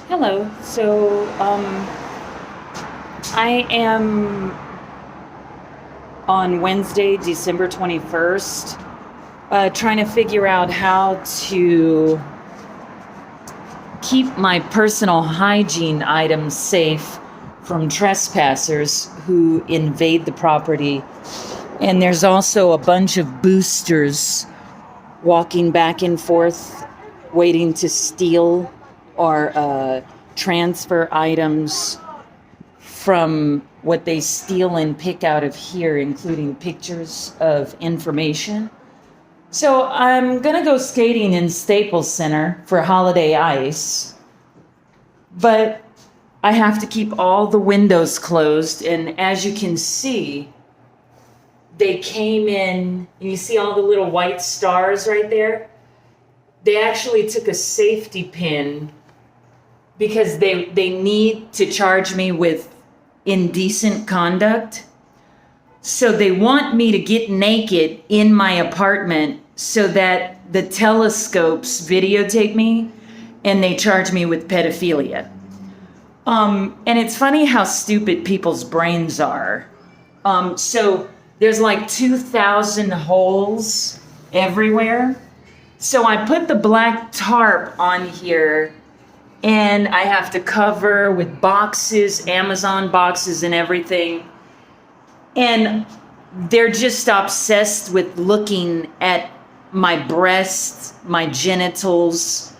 Hello. I am on Wednesday, December 21st, trying to figure out how to keep my personal hygiene items safe from trespassers who invade the property. And there's also a bunch of boosters walking back and forth, waiting to steal or transfer items from what they steal and pick out of here, including pictures of information. So I'm gonna go skating in Staples Center for holiday ice, but I have to keep all the windows closed. And as you can see, they came in, and you see all the little white stars right there? They actually took a safety pin because they need to charge me with indecent conduct. So they want me to get naked in my apartment so that the telescopes videotape me and they charge me with pedophilia. And it's funny how stupid people's brains are. So there's like 2,000 holes everywhere. So I put the black tarp on here and I have to cover with boxes, Amazon boxes and everything. And they're just obsessed with looking at my breasts, my genitals,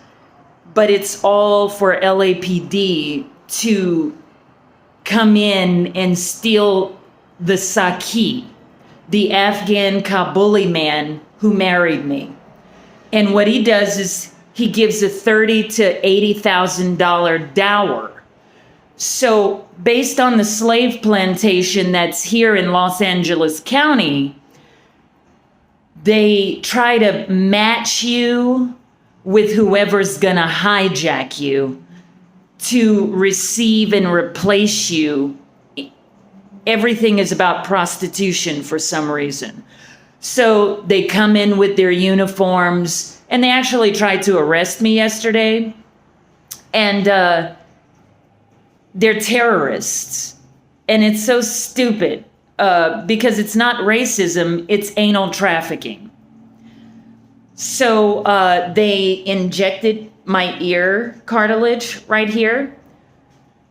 but it's all for LAPD to come in and steal the Saki, the Afghan Kabuli man who married me. And what he does is he gives a $30,000 to $80,000 dower. So based on the slave plantation that's here in Los Angeles County, they try to match you with whoever's gonna hijack you to receive and replace you. Everything is about prostitution for some reason. So they come in with their uniforms, and they actually tried to arrest me yesterday. And they're terrorists. And it's so stupid because it's not racism, it's anal trafficking. So they injected my ear cartilage right here.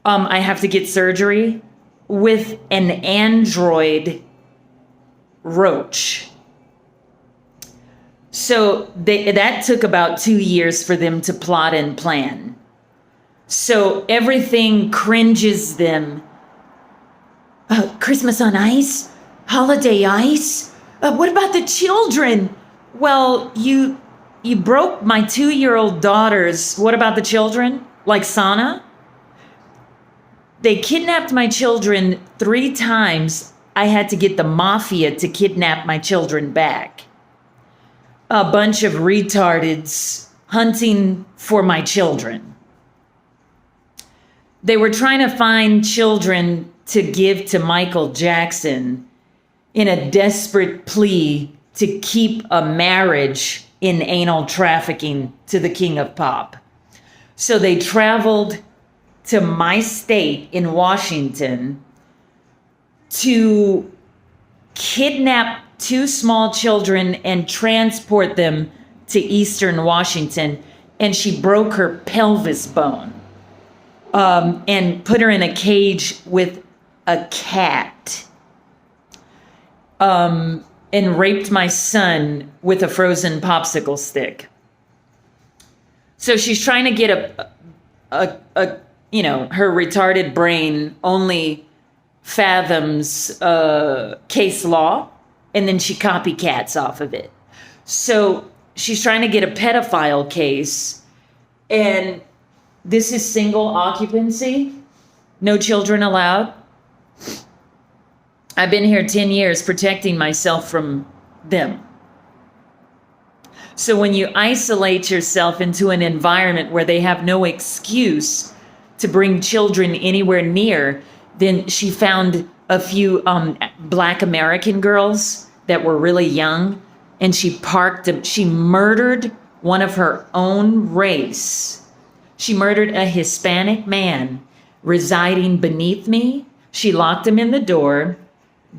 I have to get surgery with an android roach. So that took about 2 years for them to plot and plan. So everything cringes them. Christmas on ice? Holiday ice? What about the children? Well, you broke my 2-year-old daughter's. What about the children? Like Sana? They kidnapped my children 3 times. I had to get the mafia to kidnap my children back. A bunch of retardeds hunting for my children. They were trying to find children to give to Michael Jackson in a desperate plea to keep a marriage in anal trafficking to the king of pop. So they traveled to my state in Washington to kidnap 2 small children and transport them to Eastern Washington. And she broke her pelvis bone and put her in a cage with a cat and raped my son with a frozen popsicle stick. So she's trying to get her retarded brain only fathoms case law, and then she copycats off of it. So she's trying to get a pedophile case, and this is single occupancy, no children allowed. I've been here 10 years protecting myself from them. So when you isolate yourself into an environment where they have no excuse to bring children anywhere near, then she found a few Black American girls that were really young, and she parked them. She murdered one of her own race. She murdered a Hispanic man residing beneath me. She locked him in the door,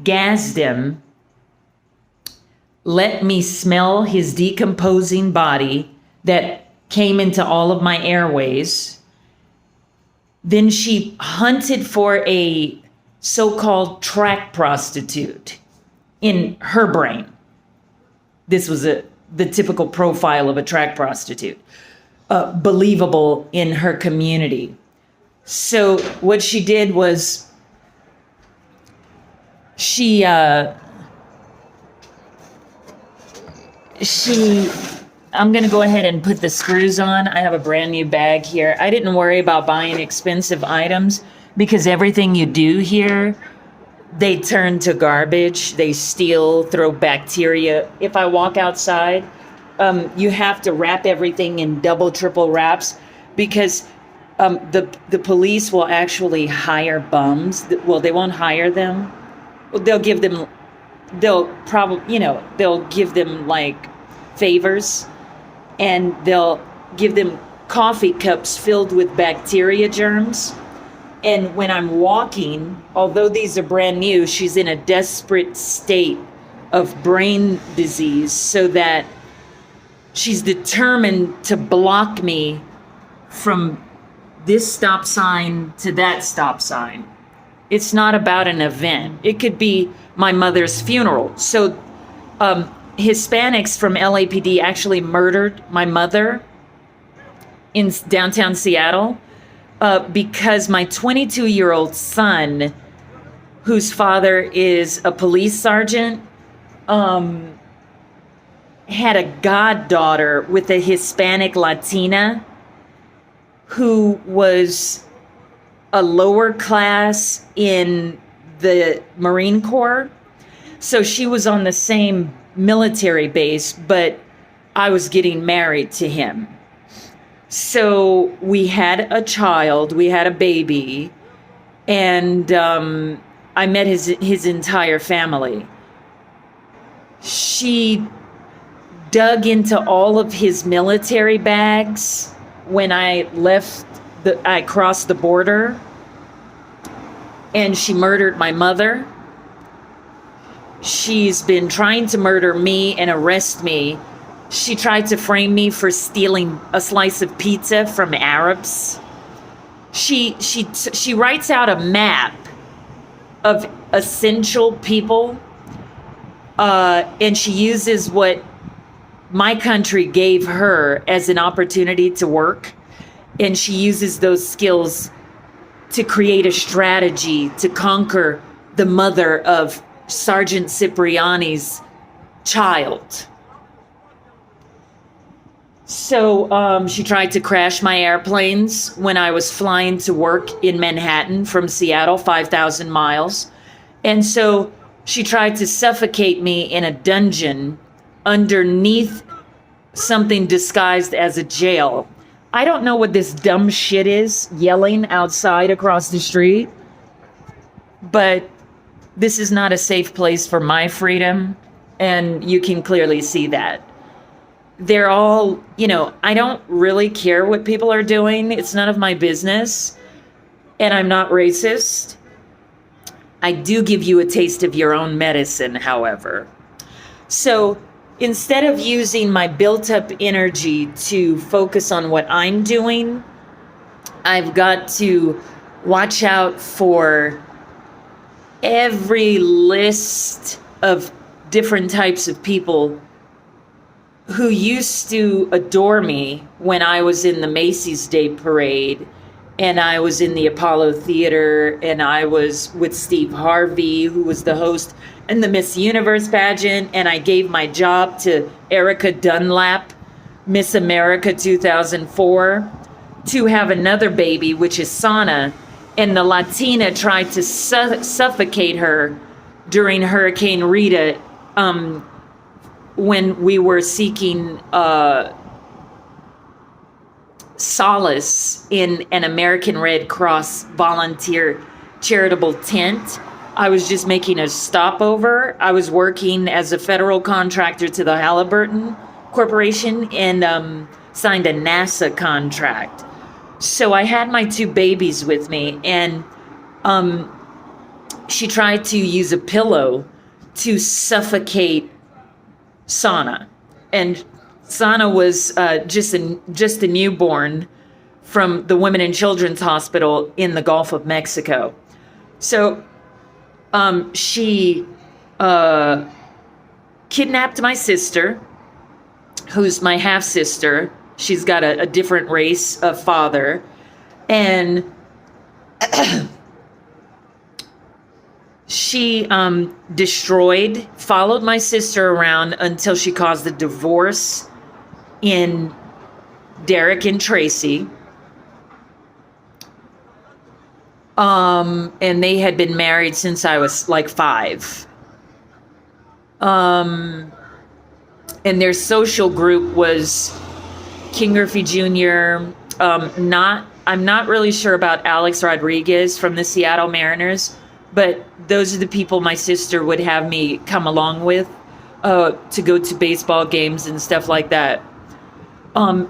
gassed him, let me smell his decomposing body that came into all of my airways. Then she hunted for a so-called track prostitute in her brain. This was the typical profile of a track prostitute, believable in her community. So what she did was she I'm going to go ahead and put the screws on. I have a brand new bag here. I didn't worry about buying expensive items because everything you do here, they turn to garbage. They steal, throw bacteria. If I walk outside, you have to wrap everything in double, triple wraps because the police will actually hire bums. Well, they won't hire them. They'll give them like favors, and they'll give them coffee cups filled with bacteria germs. And when I'm walking, although these are brand new, she's in a desperate state of brain disease so that she's determined to block me from this stop sign to that stop sign. It's not about an event. It could be my mother's funeral. So Hispanics from LAPD actually murdered my mother in downtown Seattle because my 22-year-old son, whose father is a police sergeant, had a goddaughter with a Hispanic Latina who was a lower class in the Marine Corps. So she was on the same military base, but I was getting married to him. So we had a child, we had a baby, and I met his entire family. She dug into all of his military bags when I I crossed the border, and she murdered my mother. She's been trying to murder me and arrest me. She tried to frame me for stealing a slice of pizza from Arabs. She writes out a map of essential people, and she uses what my country gave her as an opportunity to work, and she uses those skills to create a strategy to conquer the mother of Sergeant Cipriani's child. So she tried to crash my airplanes when I was flying to work in Manhattan from Seattle, 5,000 miles. And so she tried to suffocate me in a dungeon underneath something disguised as a jail. I don't know what this dumb shit is yelling outside across the street, but this is not a safe place for my freedom, and you can clearly see that. They're all, I don't really care what people are doing. It's none of my business, and I'm not racist. I do give you a taste of your own medicine, however. So instead of using my built-up energy to focus on what I'm doing, I've got to watch out for every list of different types of people who used to adore me when I was in the Macy's Day Parade, and I was in the Apollo Theater, and I was with Steve Harvey, who was the host, and the Miss Universe pageant, and I gave my job to Erica Dunlap, Miss America 2004, to have another baby, which is Sana, and the Latina tried to suffocate her during Hurricane Rita when we were seeking solace in an American Red Cross volunteer charitable tent. I was just making a stopover. I was working as a federal contractor to the Halliburton Corporation and signed a NASA contract. So I had my two babies with me, and she tried to use a pillow to suffocate Sana. And Sana was just a newborn from the Women and Children's Hospital in the Gulf of Mexico. So she kidnapped my sister, who's my half sister. She's got a different race of father. And she followed my sister around until she caused a divorce in Derek and Tracy. And they had been married since I was like 5. And their social group was King Griffey Jr. I'm not really sure about Alex Rodriguez from the Seattle Mariners, but those are the people my sister would have me come along with to go to baseball games and stuff like that.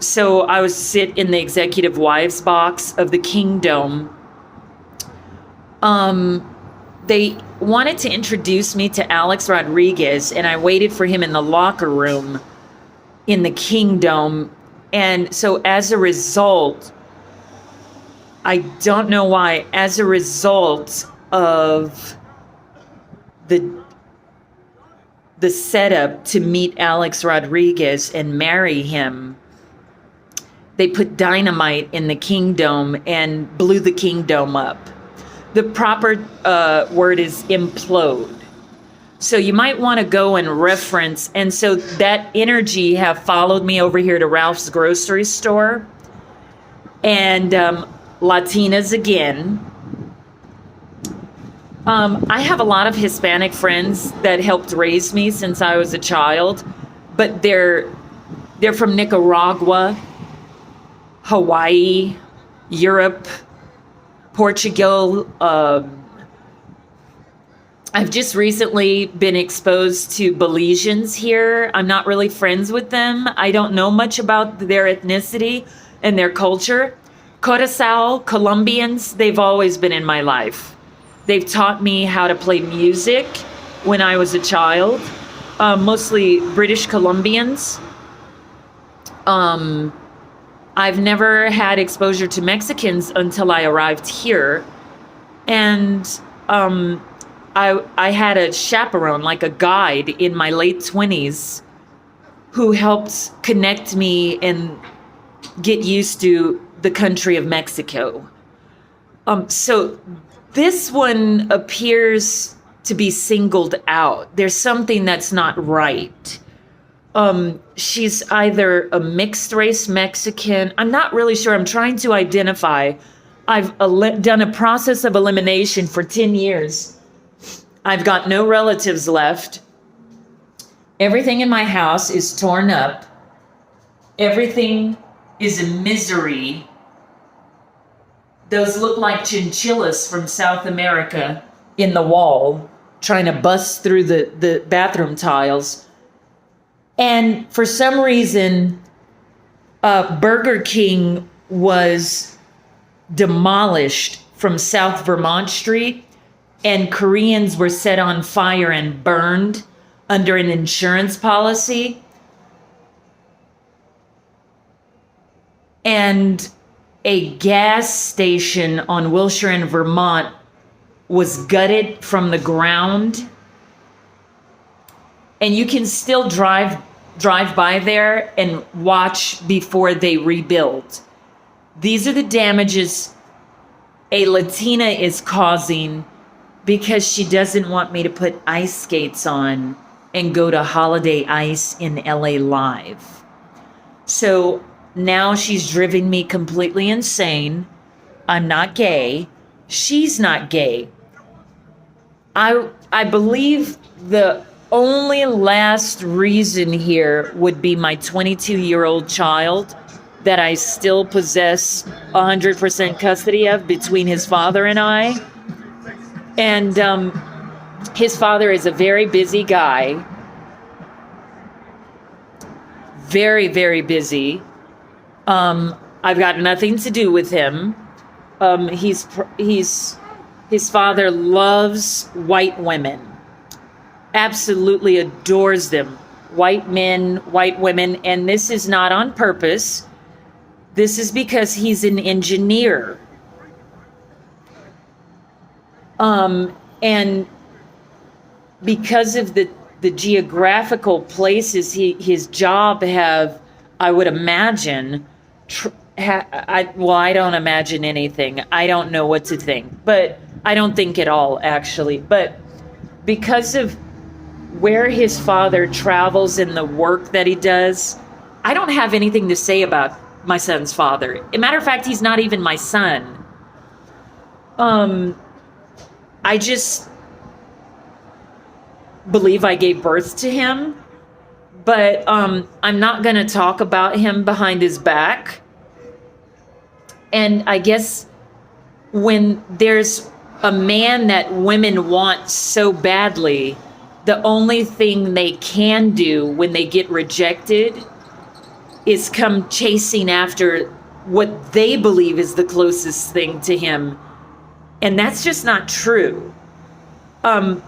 So I would sit in the executive wives box of the Kingdom. They wanted to introduce me to Alex Rodriguez, and I waited for him in the locker room in the Kingdom. And so as a result, I don't know why, as a result of the setup to meet Alex Rodriguez and marry him, they put dynamite in the Kingdom and blew the Kingdom up. The proper word is implode. So you might want to go and reference. And so that energy have followed me over here to Ralph's grocery store. And Latinas again. I have a lot of Hispanic friends that helped raise me since I was a child. But they're from Nicaragua, Hawaii, Europe, Portugal. I've just recently been exposed to Belizeans here. I'm not really friends with them. I don't know much about their ethnicity and their culture. Curacao, Colombians, they've always been in my life. They've taught me how to play music when I was a child, mostly British Columbians. I've never had exposure to Mexicans until I arrived here. And I had a chaperone, like a guide in my late 20s, who helped connect me and get used to the country of Mexico. So this one appears to be singled out. There's something that's not right. She's either a mixed race Mexican. I'm not really sure. I'm trying to identify. I've done a process of elimination for 10 years. I've got no relatives left. Everything in my house is torn up. Everything is a misery. Those look like chinchillas from South America in the wall, trying to bust through the bathroom tiles. And for some reason, Burger King was demolished from South Vermont Street, and Koreans were set on fire and burned under an insurance policy. And a gas station on Wilshire in Vermont was gutted from the ground. And you can still drive by there and watch before they rebuild. These are the damages a Latina is causing because she doesn't want me to put ice skates on and go to Holiday Ice in LA Live. So now she's driven me completely insane. I'm not gay. She's not gay. I believe the only last reason here would be my 22-year-old child that I still possess 100% custody of between his father and I. And his father is a very busy guy. Very, very busy. I've got nothing to do with him. His father loves white women, absolutely adores them. White men, white women, and this is not on purpose. This is because he's an engineer. And because of the geographical places his job have, I would imagine, I don't imagine anything. I don't know what to think, but I don't think at all, actually. But because of where his father travels and the work that he does, I don't have anything to say about my son's father. As a matter of fact, he's not even my son. I just believe I gave birth to him, but I'm not going to talk about him behind his back. And I guess when there's a man that women want so badly, the only thing they can do when they get rejected is come chasing after what they believe is the closest thing to him. And that's just not true. I'm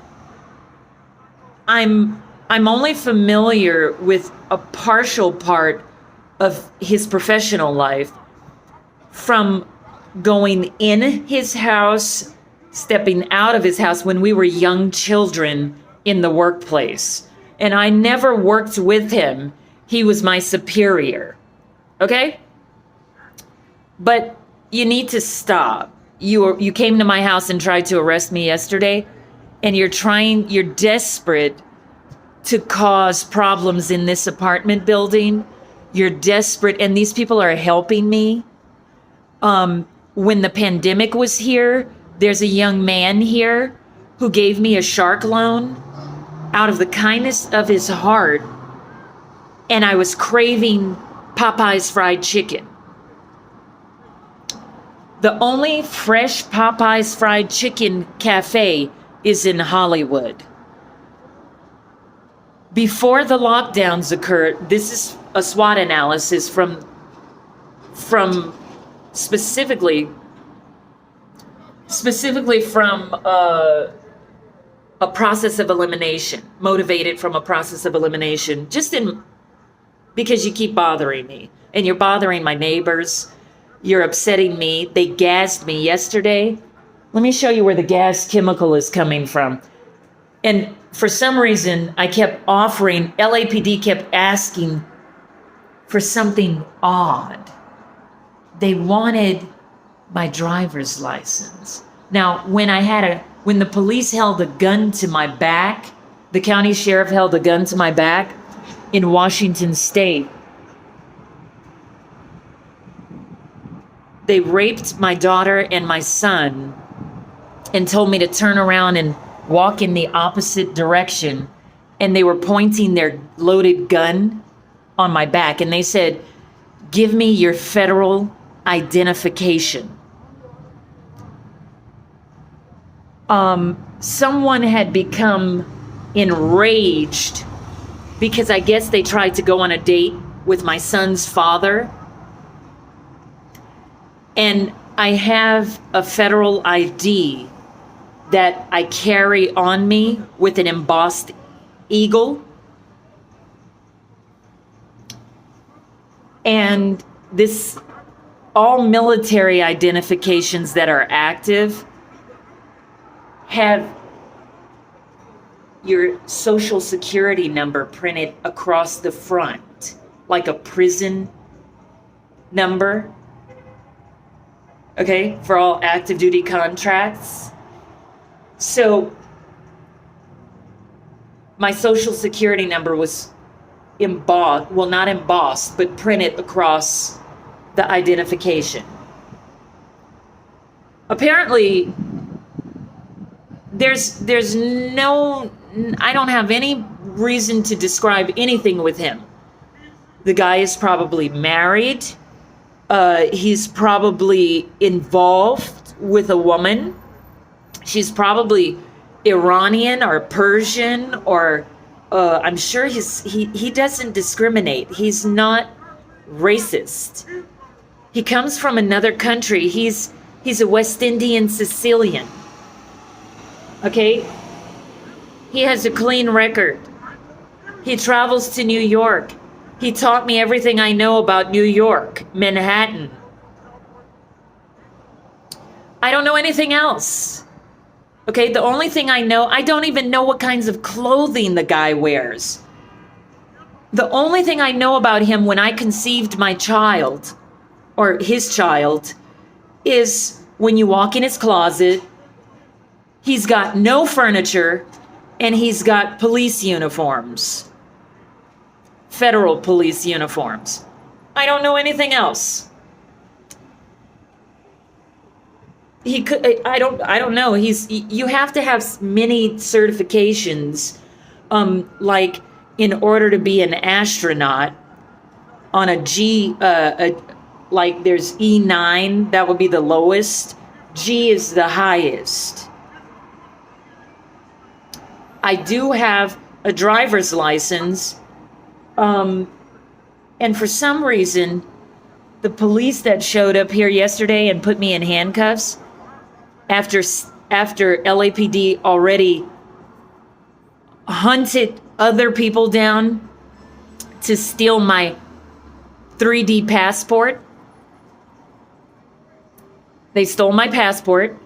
only familiar with a partial part of his professional life from going in his house, stepping out of his house when we were young children in the workplace. And I never worked with him. He was my superior. Okay? But you need to stop. You came to my house and tried to arrest me yesterday, and you're desperate to cause problems in this apartment building. You're desperate, and these people are helping me. When the pandemic was here, there's a young man here who gave me a shark loan out of the kindness of his heart, and I was craving Popeye's fried chicken. The only fresh Popeye's fried chicken cafe is in Hollywood. Before the lockdowns occurred, this is a SWOT analysis from specifically from a process of elimination, motivated from a process of elimination, because you keep bothering me, and you're bothering my neighbors. You're upsetting me. They gassed me yesterday. Let me show you where the gas chemical is coming from. And for some reason, I kept offering, LAPD kept asking for something odd. They wanted my driver's license. Now, when the police held a gun to my back, the county sheriff held a gun to my back in Washington State, they raped my daughter and my son and told me to turn around and walk in the opposite direction. And they were pointing their loaded gun on my back. And they said, "Give me your federal identification." Someone had become enraged because I guess they tried to go on a date with my son's father. And I have a federal ID that I carry on me with an embossed eagle. And all military identifications that are active have your social security number printed across the front, like a prison number. Okay, for all active duty contracts. So my social security number was embossed, well, not embossed, but printed across the identification. Apparently, there's no, I don't have any reason to describe anything with him. The guy is probably married. He's probably involved with a woman. She's probably Iranian or Persian, or I'm sure he doesn't discriminate. He's not racist. He comes from another country. He's a West Indian Sicilian. Okay? He has a clean record. He travels to New York. He taught me everything I know about New York, Manhattan. I don't know anything else. Okay, the only thing I know, I don't even know what kinds of clothing the guy wears. The only thing I know about him when I conceived my child, or his child, is when you walk in his closet, he's got no furniture, and he's got police uniforms. Federal police uniforms. I don't know anything else. He could, I don't know. You have to have many certifications, like in order to be an astronaut on a G, like there's E9, that would be the lowest. G is the highest. I do have a driver's license, and for some reason, the police that showed up here yesterday and put me in handcuffs, after LAPD already hunted other people down to steal my 3D passport. They stole my passport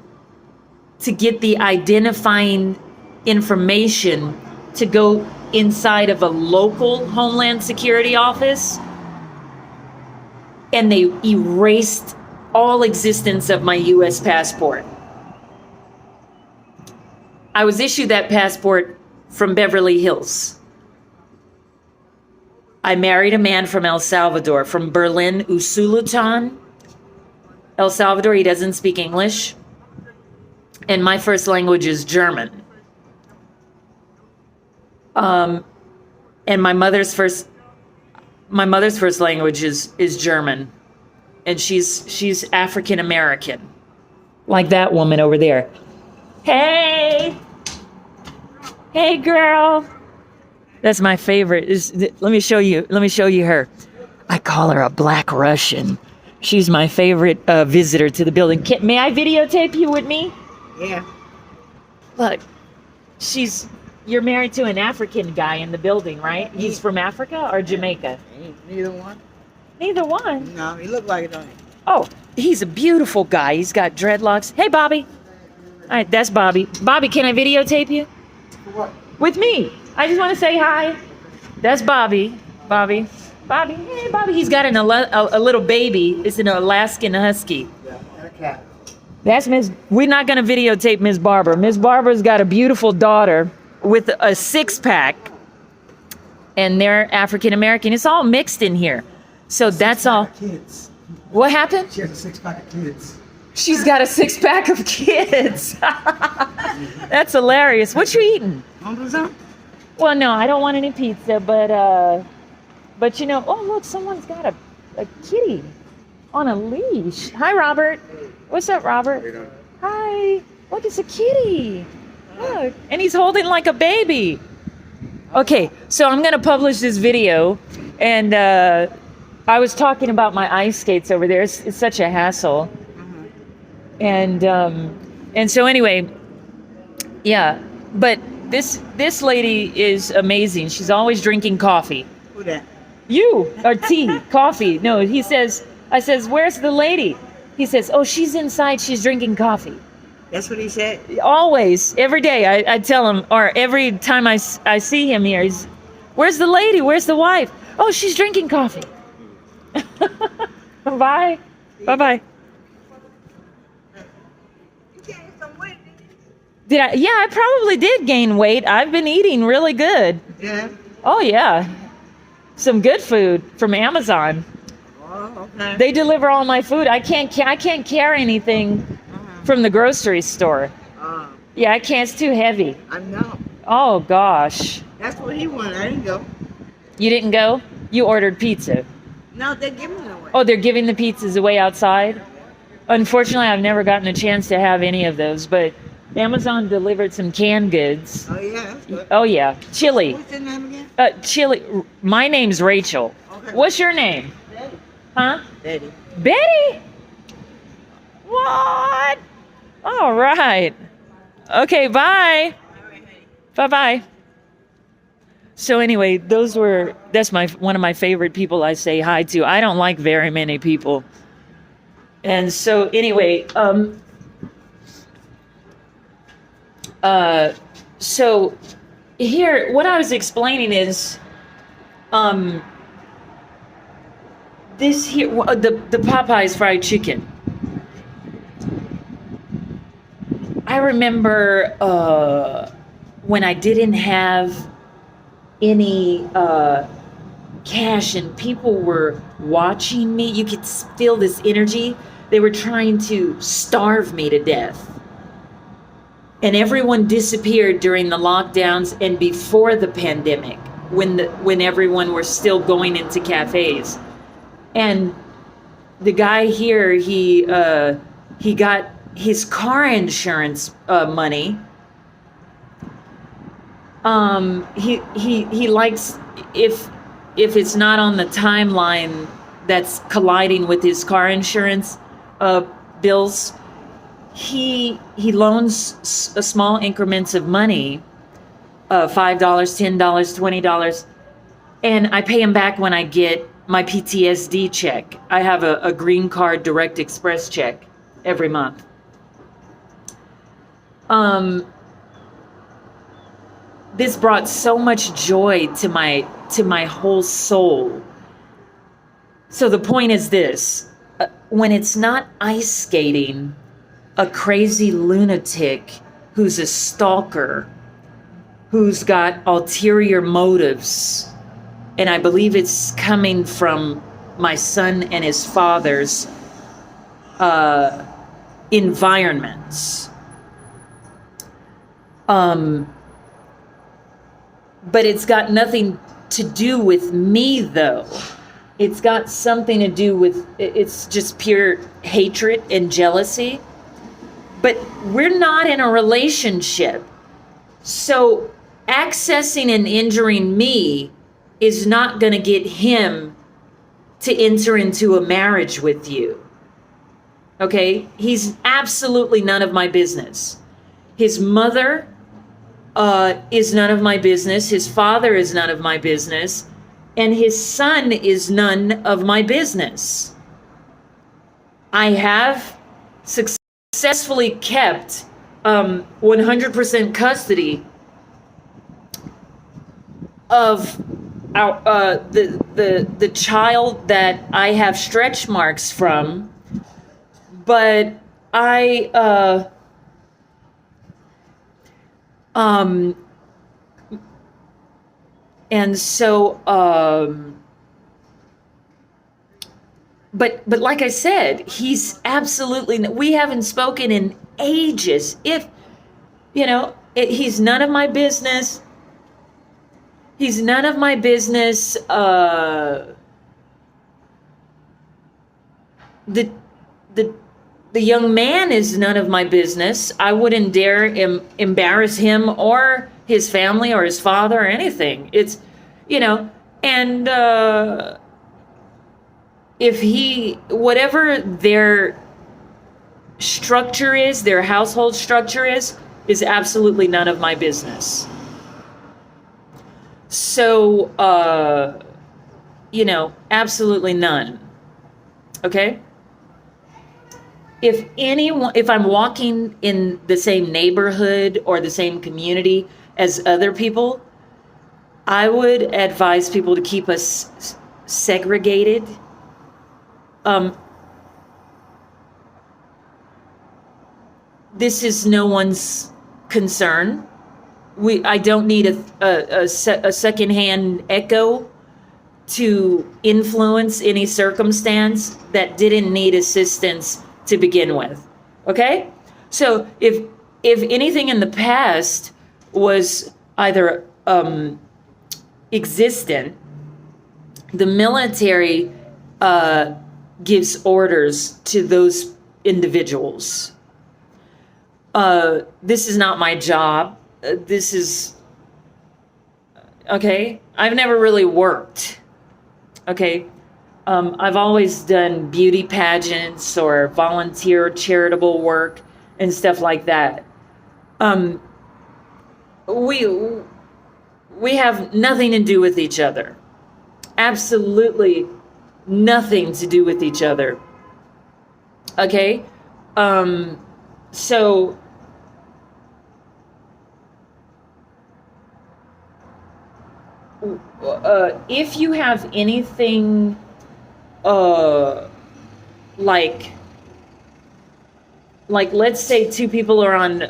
to get the identifying information to go inside of a local Homeland Security office, and they erased all existence of my US passport. I was issued that passport from Beverly Hills. I married a man from El Salvador, from Berlin, Usulután, El Salvador. He doesn't speak English, and my first language is German. And my mother's first language is German, and she's African American, like that woman over there. Hey girl, that's my favorite. Let me show you her. I call her a Black Russian. She's my favorite visitor to the building. May I videotape you with me? Yeah. Look, you're married to an African guy in the building, right? He's from Africa or Jamaica? Neither one. Neither one? No, he looked like it, don't he? Oh, he's a beautiful guy. He's got dreadlocks. Hey, Bobby. All right, that's Bobby. Bobby, can I videotape you? For what? With me. I just want to say hi. That's Bobby. Bobby. Hey, Bobby. He's got a little baby. It's an Alaskan Husky. Yeah, and a cat. That's Miss. We're not going to videotape Miss Barber. Miss Barber's got a beautiful daughter with a 6-pack, and they're African American. It's all mixed in here. So that's all. Kids. What happened? She has a 6-pack of kids. She's got a 6-pack of kids. That's hilarious. What you eating? Well, no, I don't want any pizza, but you know, oh look, someone's got a kitty on a leash. Hi, Robert. What's up, Robert? Hi. Look, it's a kitty. Look, and he's holding like a baby. Okay, so I'm gonna publish this video, and I was talking about my ice skates over there. It's such a hassle. And so anyway, yeah. But this lady is amazing. She's always drinking coffee. Who that? You or tea, coffee. No, I says, where's the lady? He says, oh, she's inside. She's drinking coffee. That's what he said? Always, every day. I tell him, or every time I see him here, where's the lady? Where's the wife? Oh, she's drinking coffee. Bye. Bye-bye. Did I? Yeah, I probably did gain weight. I've been eating really good. Yeah. Oh, yeah. Some good food from Amazon. Oh, okay. They deliver all my food. I can't carry anything from the grocery store. Yeah, I can't. It's too heavy. I know. Oh, gosh. That's what he wanted. I didn't go. You didn't go? You ordered pizza. No, they're giving it away. Oh, they're giving the pizzas away outside? Unfortunately, I've never gotten a chance to have any of those, but Amazon delivered some canned goods. Oh, yeah, that's good. Oh, yeah. Chili. What's your name again? Chili. My name's Rachel. Okay. What's your name? Daddy. Huh? Daddy. Betty? What? All right. Okay, bye. Bye-bye. So anyway, that's one of my favorite people I say hi to. I don't like very many people. And so anyway, so here, what I was explaining is, this here, the Popeyes fried chicken. I remember when I didn't have any cash and people were watching me. You could feel this energy. They were trying to starve me to death. And everyone disappeared during the lockdowns and before the pandemic, when everyone were still going into cafes. And the guy here, he got his car insurance money. He likes, if it's not on the timeline that's colliding with his car insurance bills, he loans small increments of money, $5, $10, $20, and I pay him back when I get my PTSD check. I have a green card direct express check every month. This brought so much joy to my whole soul. So the point is this: when it's not ice skating, a crazy lunatic who's a stalker, who's got ulterior motives, and I believe it's coming from my son and his father's environments. But it's got nothing to do with me, though. It's got something to do with, it's just pure hatred and jealousy. But we're not in a relationship. So accessing and injuring me is not going to get him to enter into a marriage with you. Okay? He's absolutely none of my business. His mother is none of my business. His father is none of my business. And his son is none of my business. I have successfully kept 100% custody of the child that I have stretch marks from, but and so, but like I said, he's absolutely, we haven't spoken in ages. If, he's none of my business. He's none of my business. The young man is none of my business. I wouldn't dare embarrass him or his family or his father or anything. It's, and if whatever their structure is, their household structure is absolutely none of my business. So, absolutely none. Okay? If I'm walking in the same neighborhood or the same community as other people, I would advise people to keep us segregated. This is no one's concern. I don't need a secondhand echo to influence any circumstance that didn't need assistance to begin with. Okay? So if anything in the past was either existent, the military gives orders to those individuals. This is not my job. This is, okay? I've never really worked. Okay? I've always done beauty pageants or volunteer charitable work and stuff like that. Um, we have nothing to do with each other. Absolutely nothing to do with each other. Okay? So if you have anything like let's say two people are on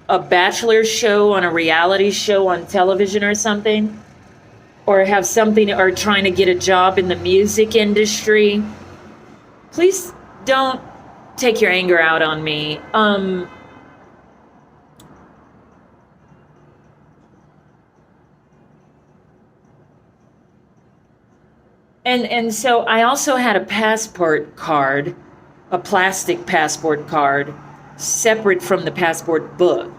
a bachelor show, on a reality show on television or something, or have something, or trying to get a job in the music industry, please don't take your anger out on me. And so I also had a passport card, a plastic passport card, separate from the passport book.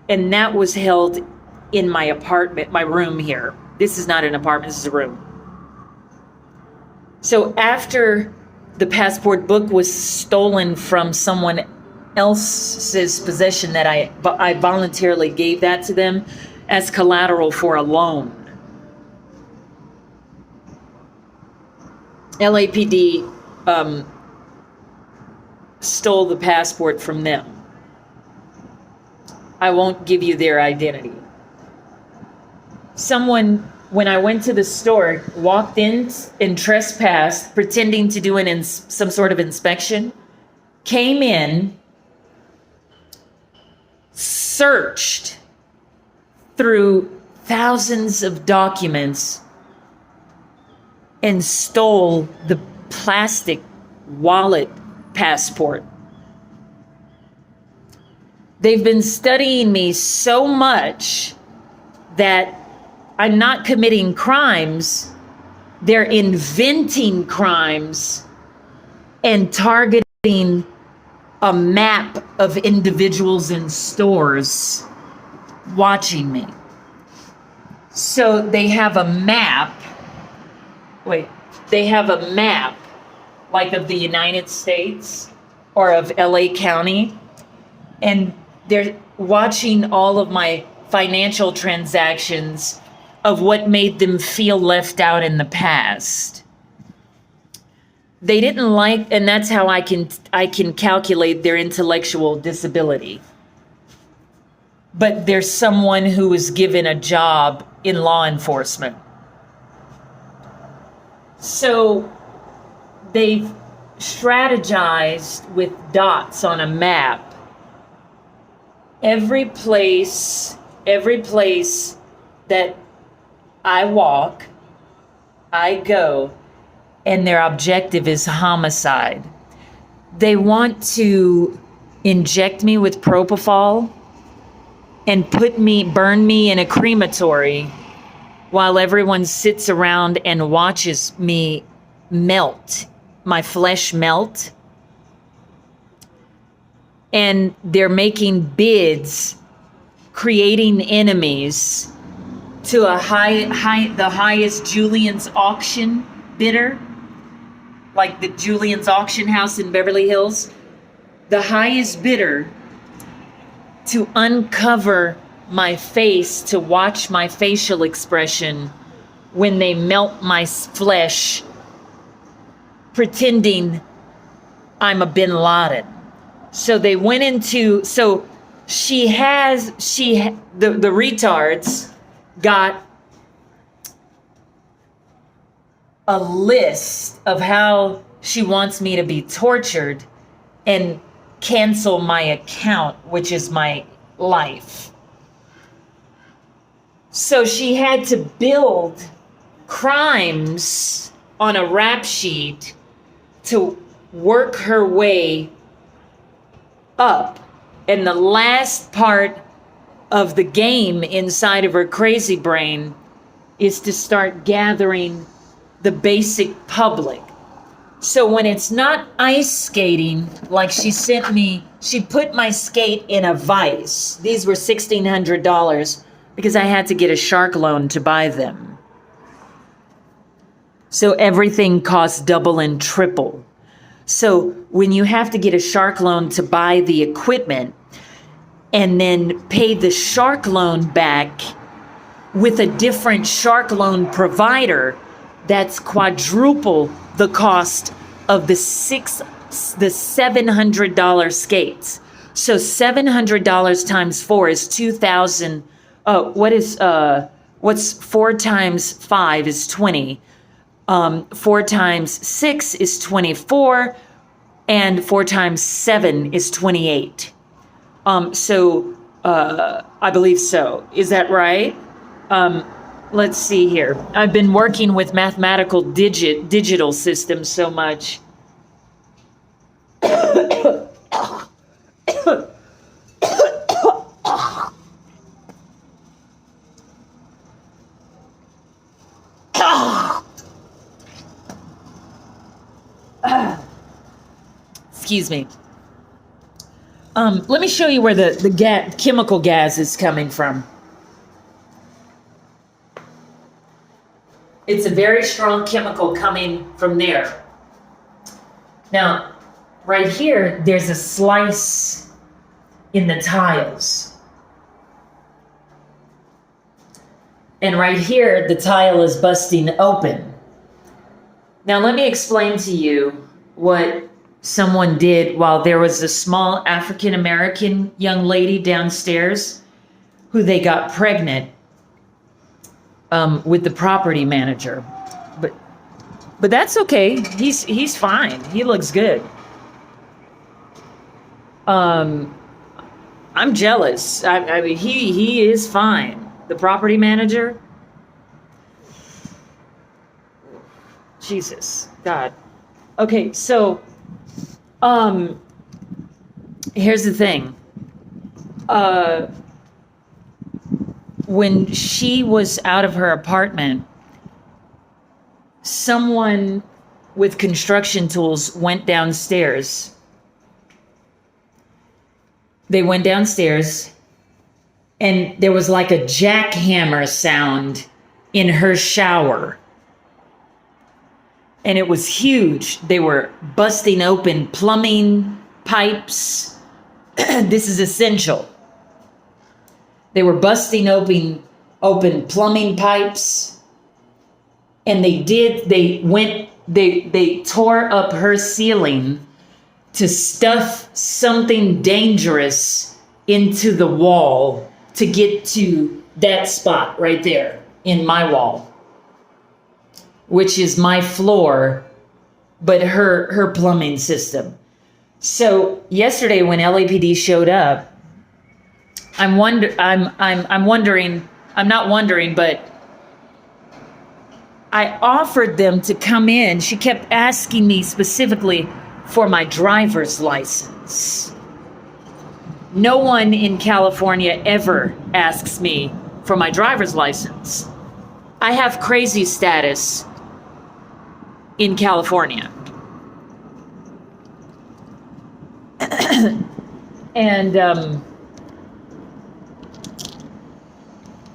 And that was held in my apartment, my room here. This is not an apartment, this is a room. So after the passport book was stolen from someone else's possession, that I voluntarily gave that to them as collateral for a loan. LAPD stole the passport from them. I won't give you their identity. Someone, when I went to the store, walked in and trespassed, pretending to do some sort of inspection, came in, searched through thousands of documents, and stole the plastic wallet passport. They've been studying me so much that I'm not committing crimes. They're inventing crimes and targeting a map of individuals in stores watching me. So they have a map. They have a map, like of the United States or of LA County, and they're watching all of my financial transactions of what made them feel left out in the past. They didn't like, and that's how I can calculate their intellectual disability. But there's someone who was given a job in law enforcement. So they've strategized with dots on a map. Every place that I walk, I go, and their objective is homicide. They want to inject me with propofol and burn me in a crematory while everyone sits around and watches me melt, my flesh melt. And they're making bids, creating enemies to the highest Julian's auction bidder, like the Julian's auction house in Beverly Hills, the highest bidder, to uncover my face, to watch my facial expression when they melt my flesh, pretending I'm a bin Laden. So they went into, so the retards got a list of how she wants me to be tortured and cancel my account, which is my life. So she had to build crimes on a rap sheet to work her way up. And the last part of the game inside of her crazy brain is to start gathering the basic public. So when it's not ice skating, like she put my skate in a vise. These were $1,600 because I had to get a shark loan to buy them. So everything costs double and triple. So when you have to get a shark loan to buy the equipment and then pay the shark loan back with a different shark loan provider, that's quadruple the cost of the $700 skates. So $700 times 4 is 2,000. What's 4 times 5 is 20. 4 times 6 is 24, and 4 times 7 is 28. I believe so. Is that right? Let's see here. I've been working with mathematical digital systems so much. Excuse me. Let me show you where the chemical gas is coming from. It's a very strong chemical coming from there. Now, right here, there's a slice in the tiles. And right here, the tile is busting open. Now, let me explain to you what someone did while there was a small African-American young lady downstairs who they got pregnant with the property manager. But that's okay. He's fine. He looks good. I'm jealous. I mean, he is fine. The property manager. Jesus, God. Okay, so here's the thing. When she was out of her apartment, someone with construction tools went downstairs. They went downstairs, and there was like a jackhammer sound in her shower. And it was huge. They were busting open plumbing pipes. This is essential. They were busting open plumbing pipes. And they tore up her ceiling to stuff something dangerous into the wall to get to that spot right there in my wall, which is my floor, but her plumbing system. So yesterday when LAPD showed up, I'm not wondering, but I offered them to come in. She kept asking me specifically for my driver's license. No one in California ever asks me for my driver's license. I have crazy status in California. And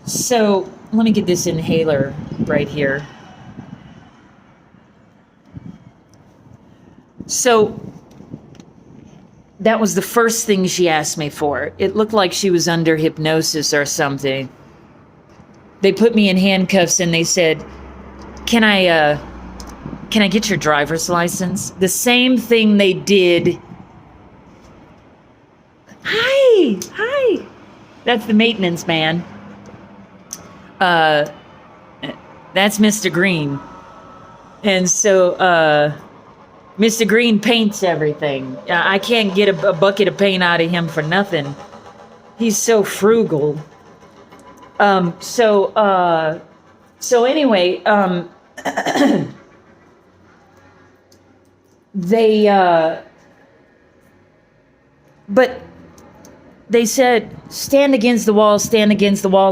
so let me get this inhaler right here. So that was the first thing she asked me for. It looked like she was under hypnosis or something. They put me in handcuffs and they said, can I get your driver's license? The same thing they did. Hi. That's the maintenance man. That's Mr. Green. And so, Mr. Green paints everything. I can't get a bucket of paint out of him for nothing. He's so frugal. So anyway, but they said, stand against the wall,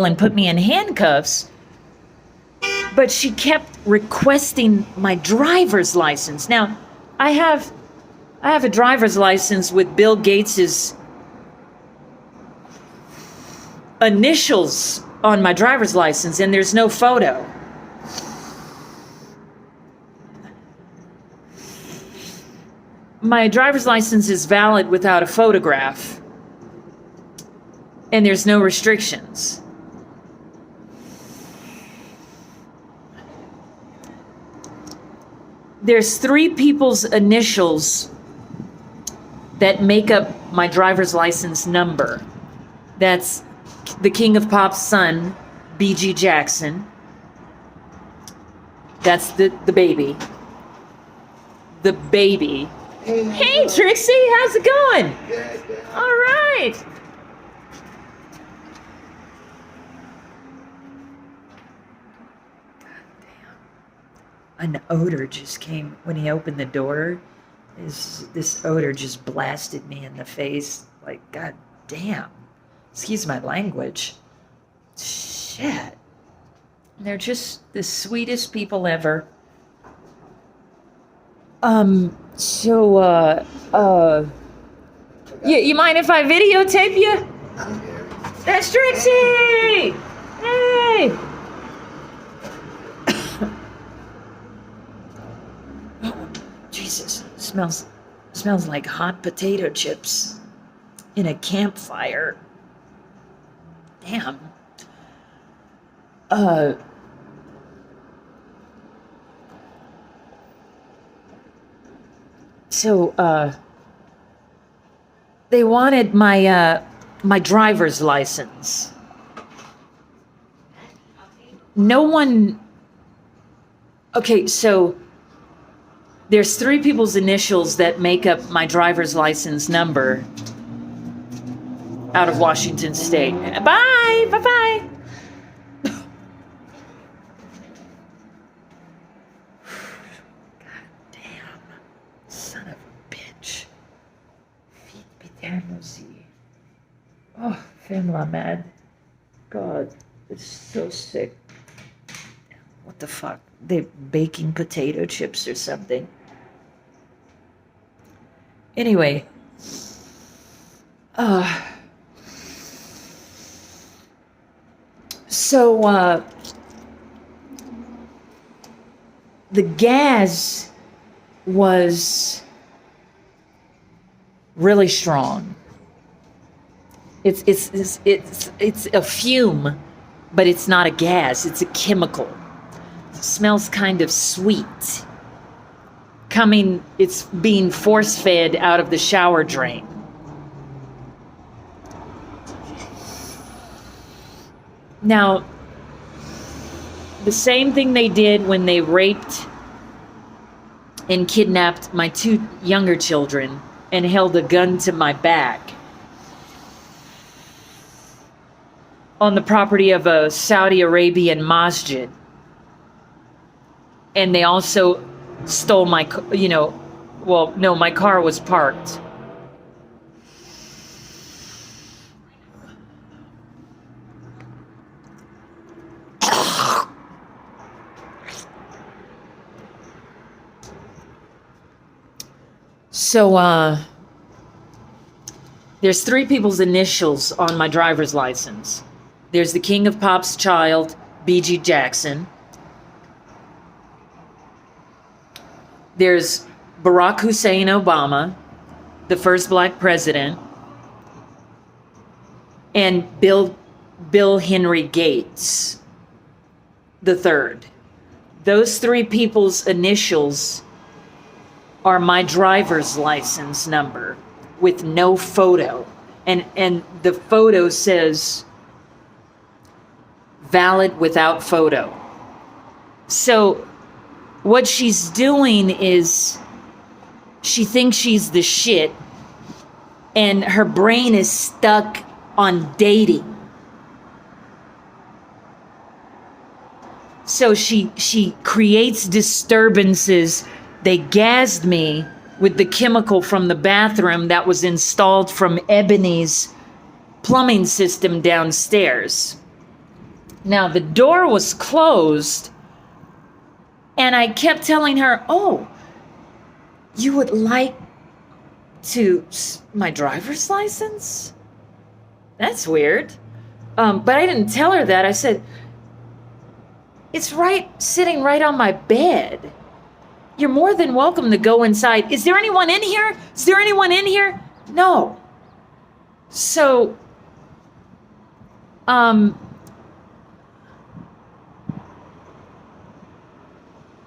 and put me in handcuffs. But she kept requesting my driver's license. Now, I have a driver's license with Bill Gates's initials on my driver's license, and there's no photo. my driver's license is valid without a photograph, and there's no restrictions. There's 3 people's initials that make up my driver's license number. That's the King of Pop's son, B.G. Jackson. That's the baby. The baby. Hey, Trixie, how's it going? All right. An odor just came when he opened the door. This odor just blasted me in the face. Like, god damn. Excuse my language. Shit. They're just the sweetest people ever. You mind if I videotape you? That's Trixie! Hey! Jesus, smells like hot potato chips in a campfire. Damn. They wanted my driver's license. No one. Okay, so there's 3 people's initials that make up my driver's license number out of Washington State. Bye! Bye-bye! God damn. Son of a bitch. Feet paternos. Oh, Femla mad. God, it's so sick. What the fuck? They baking potato chips or something. Anyway. The gas was really strong. It's a fume, but it's not a gas. It's a chemical. It smells kind of sweet. It's being force-fed out of the shower drain. Now, the same thing they did when they raped and kidnapped my 2 younger children and held a gun to my back on the property of a Saudi Arabian masjid. And they also stole my car was parked. So, there's 3 people's initials on my driver's license. There's the King of Pop's child, B.G. Jackson. There's Barack Hussein Obama, the first black president, and Bill Henry Gates, the third. Those 3 people's initials are my driver's license number with no photo. And the photo says valid without photo. So what she's doing is she thinks she's the shit and her brain is stuck on dating. So she creates disturbances. They gassed me with the chemical from the bathroom that was installed from Ebony's plumbing system downstairs. Now, the door was closed, and I kept telling her, oh, you would like my driver's license? That's weird. But I didn't tell her that. I said, it's sitting right on my bed. You're more than welcome to go inside. Is there anyone in here? Is there anyone in here? No. So,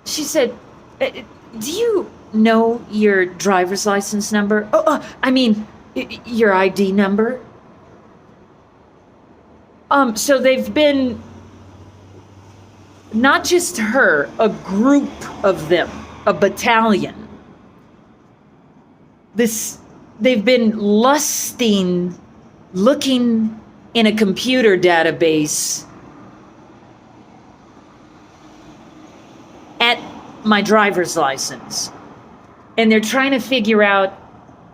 she said, do you know your driver's license number? I mean, your ID number? So they've been, not just her, a group of them, a battalion. They've been lusting, looking in a computer database at my driver's license. And they're trying to figure out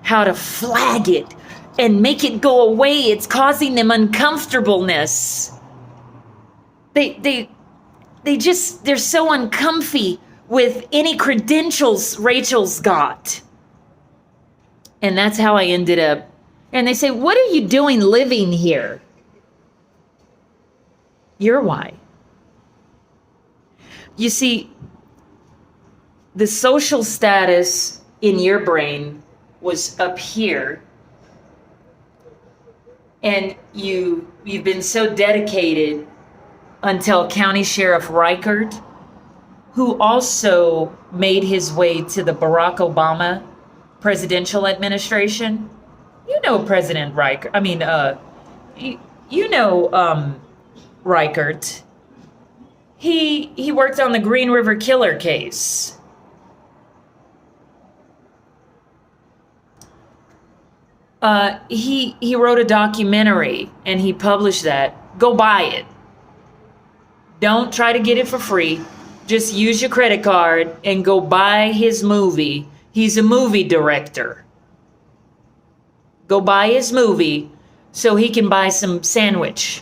how to flag it and make it go away. It's causing them uncomfortableness. They're so uncomfy with any credentials Rachel's got. And that's how I ended up. And they say, what are you doing living here? You're why. You see, the social status in your brain was up here. And you've been so dedicated until County Sheriff Reichert, who also made his way to the Barack Obama presidential administration. You know President Reichert. I mean, Reichert. He worked on the Green River Killer case. He wrote a documentary and he published that. Go buy it. Don't try to get it for free. Just use your credit card and go buy his movie. He's a movie director. Go buy his movie so he can buy some sandwich.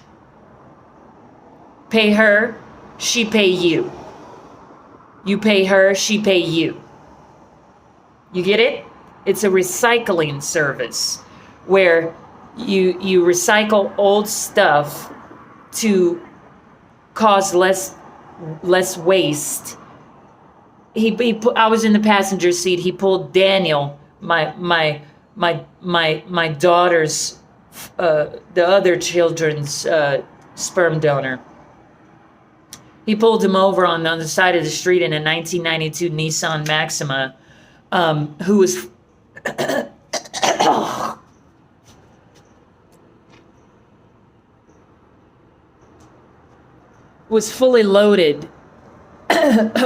Pay her, she pay you. You pay her, she pay you. You get it? It's a recycling service where you recycle old stuff to cause less waste. I was in the passenger seat. He pulled Daniel, my daughter's, the other children's sperm donor. He pulled him over on the side of the street in a 1992 Nissan Maxima, who was was fully loaded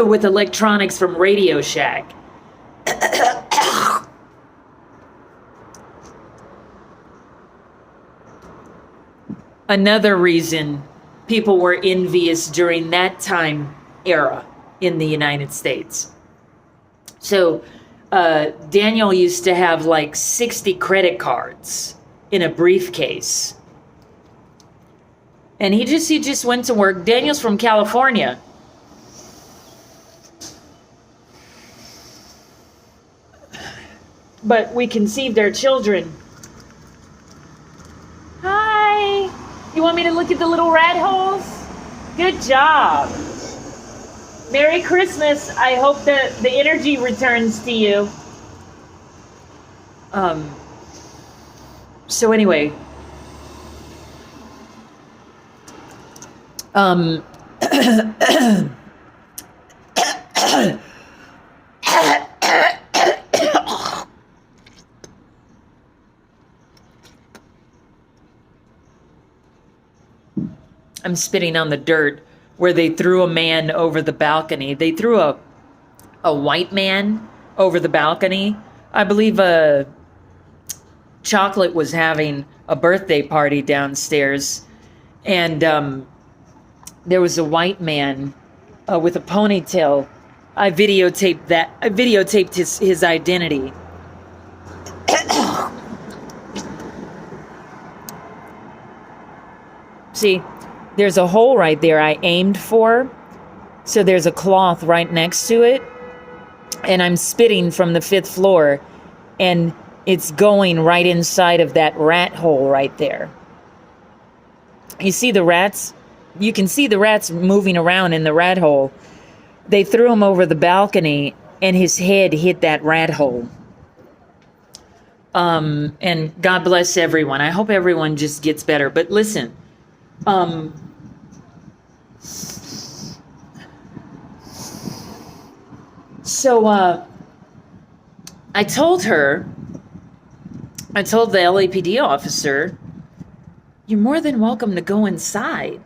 with electronics from Radio Shack. Another reason people were envious during that time era in the United States. So Daniel used to have like 60 credit cards in a briefcase. And he just went to work. Daniel's from California. But we conceived our children. Hi. You want me to look at the little rat holes? Good job. Merry Christmas. I hope that the energy returns to you. So anyway, I'm spitting on the dirt where they threw a man over the balcony. They threw a white man over the balcony. I believe Chocolate was having a birthday party downstairs, and there was a white man with a ponytail. I videotaped that. I videotaped his identity. See, there's a hole right there I aimed for. So there's a cloth right next to it. And I'm spitting from the 5th floor. And it's going right inside of that rat hole right there. You see the rats? You can see the rats moving around in the rat hole. They threw them over the balcony. and his head hit that rat hole. And God bless everyone. I hope everyone just gets better. But listen, so I told the LAPD officer, you're more than welcome to go inside.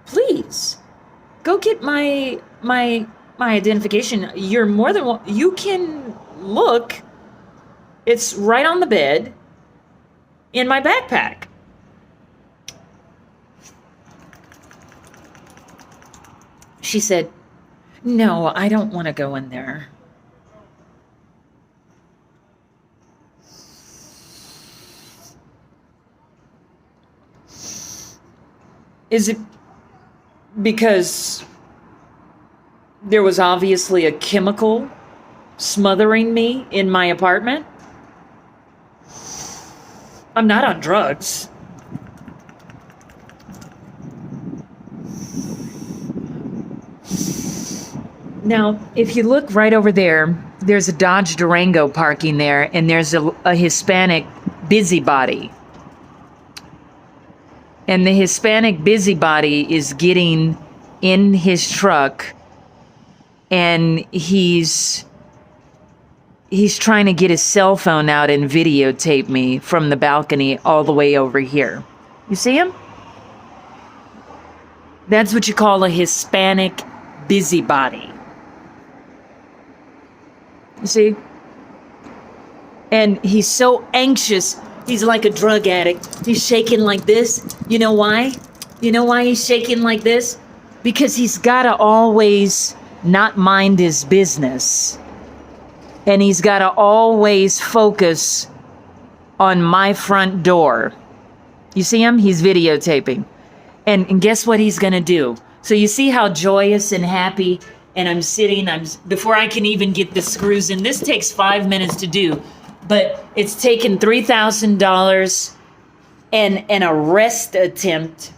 Please, go get my identification. You're more than you can look. It's right on the bed in my backpack. She said, no, I don't want to go in there. Is it because there was obviously a chemical smothering me in my apartment? I'm not on drugs. Now, if you look right over there, there's a Dodge Durango parking there, and there's a Hispanic busybody. And the Hispanic busybody is getting in his truck, and he's trying to get his cell phone out and videotape me from the balcony all the way over here. You see him? That's what you call a Hispanic busybody. You see? And he's so anxious. He's like a drug addict. He's shaking like this. You know why? You know why he's shaking like this? Because he's got to always not mind his business. And he's got to always focus on my front door. You see him? He's videotaping. And guess what he's going to do? So you see how joyous and happy, and I'm sitting, before I can even get the screws in. This takes 5 minutes to do, but it's taken $3,000 and an arrest attempt.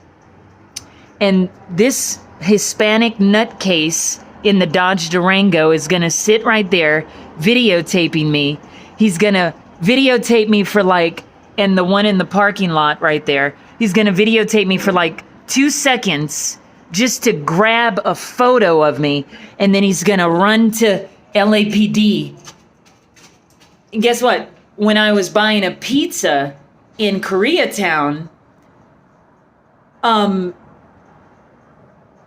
And this Hispanic nutcase in the Dodge Durango is going to sit right there videotaping me. He's going to videotape me for and the one in the parking lot right there, he's going to videotape me for 2 seconds just to grab a photo of me, and then he's going to run to LAPD. And guess what? When I was buying a pizza in Koreatown,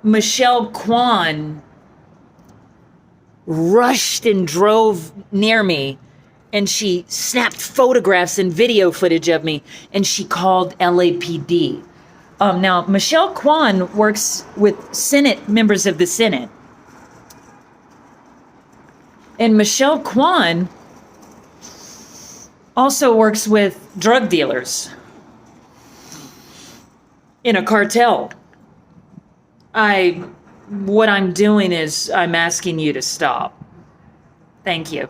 Michelle Kwan rushed and drove near me, and she snapped photographs and video footage of me, and she called LAPD. Now, Michelle Kwan works with members of the Senate. And Michelle Kwan also works with drug dealers in a cartel. What I'm doing is I'm asking you to stop. Thank you.